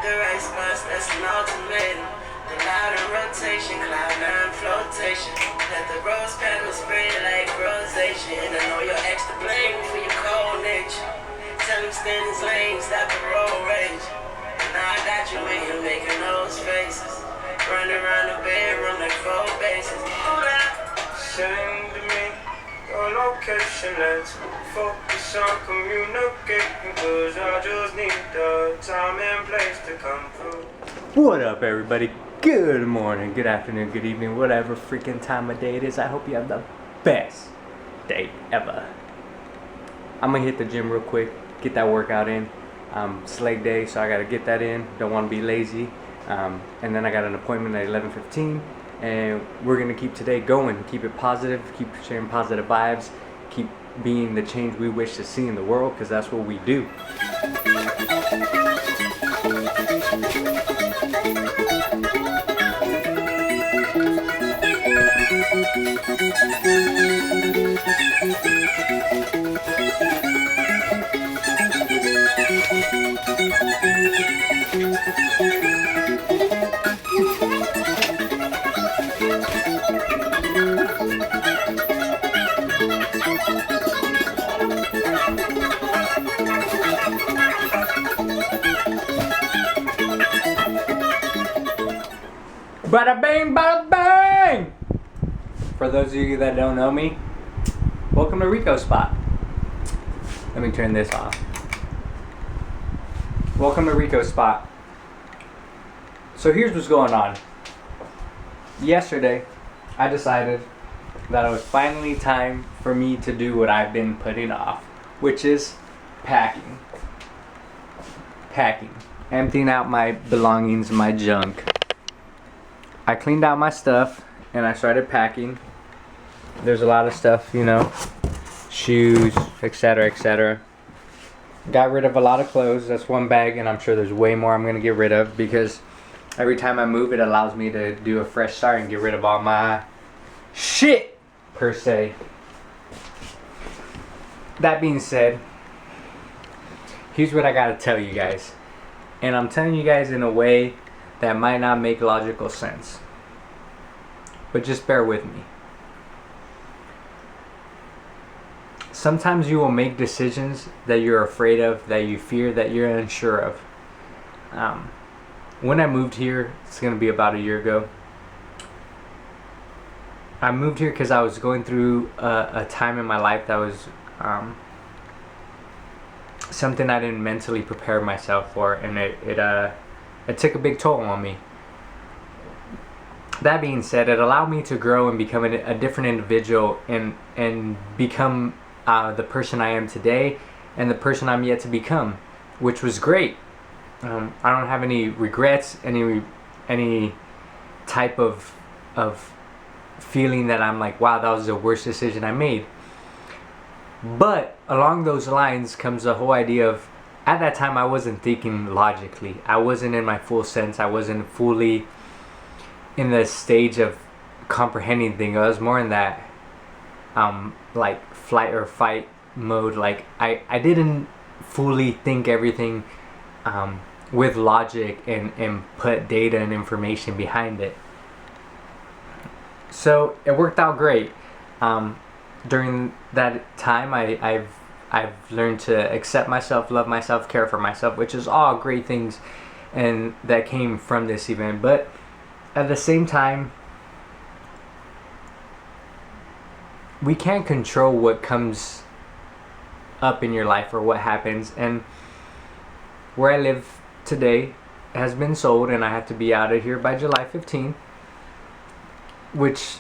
the right spots, that's an ultimatum. The louder rotation, cloud nine flotation. Let the rose petals spray like rosation. I know you're extra blame for your cold nature. Tell him stand his lane, stop the road rage. Now I got you in here making those faces. Run around the bedroom like 4 bases. Send me your location, let's focus on communicating, cause I just need the time and place to come through. What up, everybody? Good morning, good afternoon, good evening, whatever freaking time of day it is. I hope you have the best day ever. I'm gonna hit the gym real quick, get that workout in. It's leg day, so I gotta get that in. Don't want to be lazy. And then I got an appointment at 11:15, and we're gonna keep today going. Keep it positive, keep sharing positive vibes, keep being the change we wish to see in the world, because that's what we do. Bada bang, bada bang! For those of you that don't know me, welcome to ricosspot. Let me turn this off. Welcome to ricosspot. So here's what's going on. Yesterday, I decided that it was finally time for me to do what I've been putting off, which is packing. Packing. Emptying out my belongings, my junk. I cleaned out my stuff and I started packing. There's a lot of stuff, you know, shoes, etc., etc. Got rid of a lot of clothes. That's one bag, and I'm sure there's way more I'm gonna get rid of, because every time I move, it allows me to do a fresh start and get rid of all my shit, per se. That being said, here's what I gotta tell you guys. And I'm telling you guys in a way that might not make logical sense, but just bear with me. Sometimes you will make decisions that you're afraid of, that you fear, that you're unsure of. When I moved here, it's gonna be about a year ago. I moved here because I was going through a time in my life that was something I didn't mentally prepare myself for, and it took a big toll on me. That being said, it allowed me to grow and become a different individual, and become the person I am today and the person I'm yet to become, which was great. I don't have any regrets, any type of feeling that I'm like, wow, that was the worst decision I made. But along those lines comes the whole idea of, at that time I wasn't thinking logically. I wasn't in my full sense. I wasn't fully in the stage of comprehending things. I was more in that like flight or fight mode. Like I didn't fully think everything with logic and put data and information behind it. So it worked out great. During that time, I've learned to accept myself, love myself, care for myself, which is all great things, and that came from this event. But at the same time, we can't control what comes up in your life or what happens. And where I live today has been sold, and I have to be out of here by July 15th, which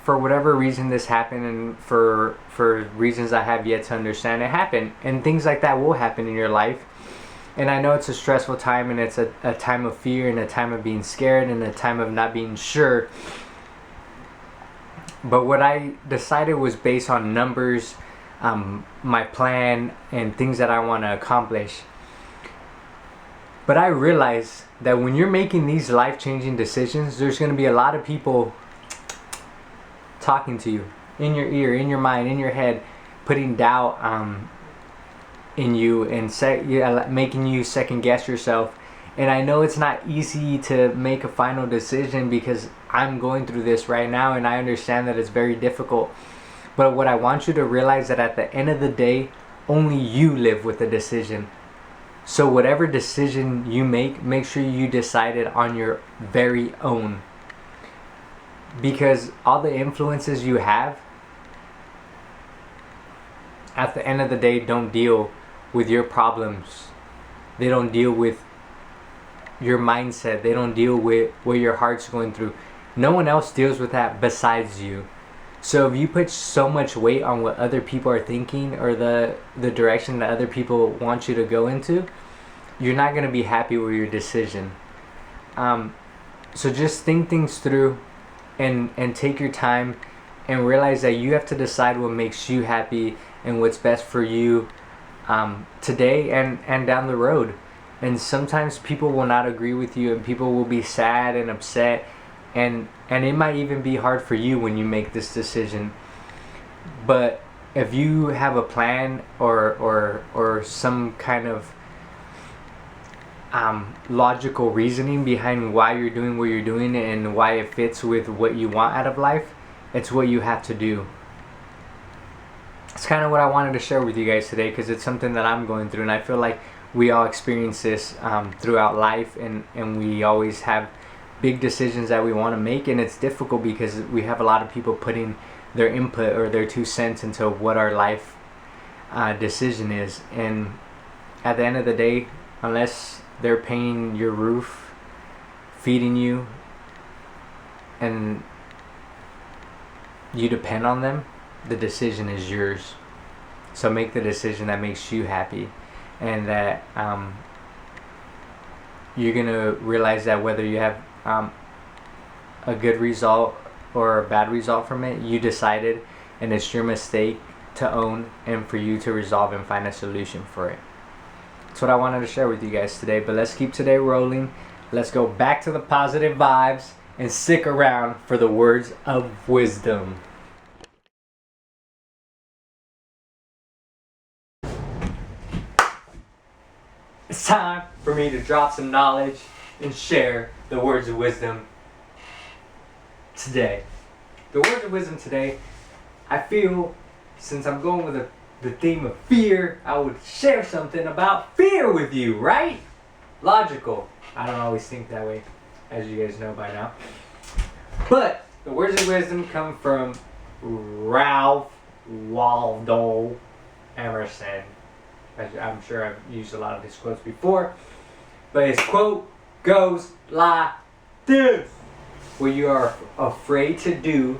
for whatever reason this happened, and for reasons I have yet to understand, it happened. And things like that will happen in your life. And I know it's a stressful time, and it's a time of fear, and a time of being scared, and a time of not being sure. But what I decided was based on numbers, my plan, and things that I want to accomplish. But I realized that when you're making these life-changing decisions, there's going to be a lot of people talking to you in your ear, in your mind, in your head, putting doubt, in you and making you second guess yourself. And I know it's not easy to make a final decision because I'm going through this right now, and I understand that it's very difficult. But what I want you to realize that at the end of the day, only you live with the decision. So whatever decision you make sure you decide it on your very own. Because all the influences you have, at the end of the day, don't deal with your problems. They don't deal with your mindset. They don't deal with what your heart's going through. No one else deals with that besides you. So if you put so much weight on what other people are thinking or the direction that other people want you to go into, you're not going to be happy with your decision. So just think things through and take your time and realize that you have to decide what makes you happy and what's best for you today and down the road. And sometimes people will not agree with you, and people will be sad and upset, and it might even be hard for you when you make this decision. But if you have a plan or some kind of logical reasoning behind why you're doing what you're doing and why it fits with what you want out of life, it's what you have to do. It's kind of what I wanted to share with you guys today, because it's something that I'm going through, and I feel like we all experience this throughout life, and we always have big decisions that we want to make, and it's difficult because we have a lot of people putting their input or their 2 cents into what our life decision is. And at the end of the day, unless they're paying your roof, feeding you, and you depend on them, the decision is yours. So make the decision that makes you happy, and that you're gonna realize that whether you have a good result or a bad result from it, you decided, and it's your mistake to own and for you to resolve and find a solution for it. That's what I wanted to share with you guys today. But let's keep today rolling. Let's go back to the positive vibes and stick around for the words of wisdom. It's time for me to drop some knowledge and share the words of wisdom today. The words of wisdom today, I feel, since I'm going with the theme of fear, I would share something about fear with you, right? Logical. I don't always think that way, as you guys know by now. But the words of wisdom come from Ralph Waldo Emerson. I'm sure I've used a lot of his quotes before, but his quote goes like this: what you are afraid to do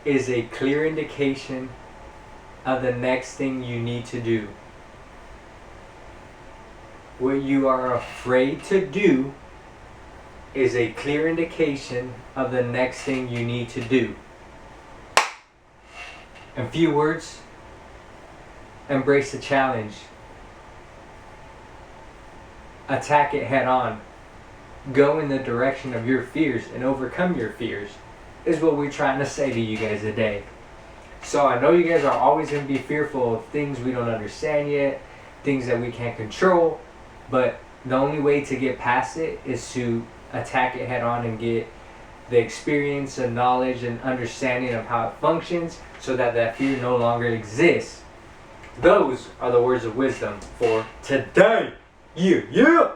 is a clear indication of the next thing you need to do. What you are afraid to do is a clear indication of the next thing you need to do. In few words, embrace the challenge. Attack it head on. Go in the direction of your fears and overcome your fears, is what we're trying to say to you guys today. So I know you guys are always going to be fearful of things we don't understand yet, things that we can't control, but the only way to get past it is to attack it head on and get the experience and knowledge and understanding of how it functions, so that that fear no longer exists. Those are the words of wisdom for today. Yeah.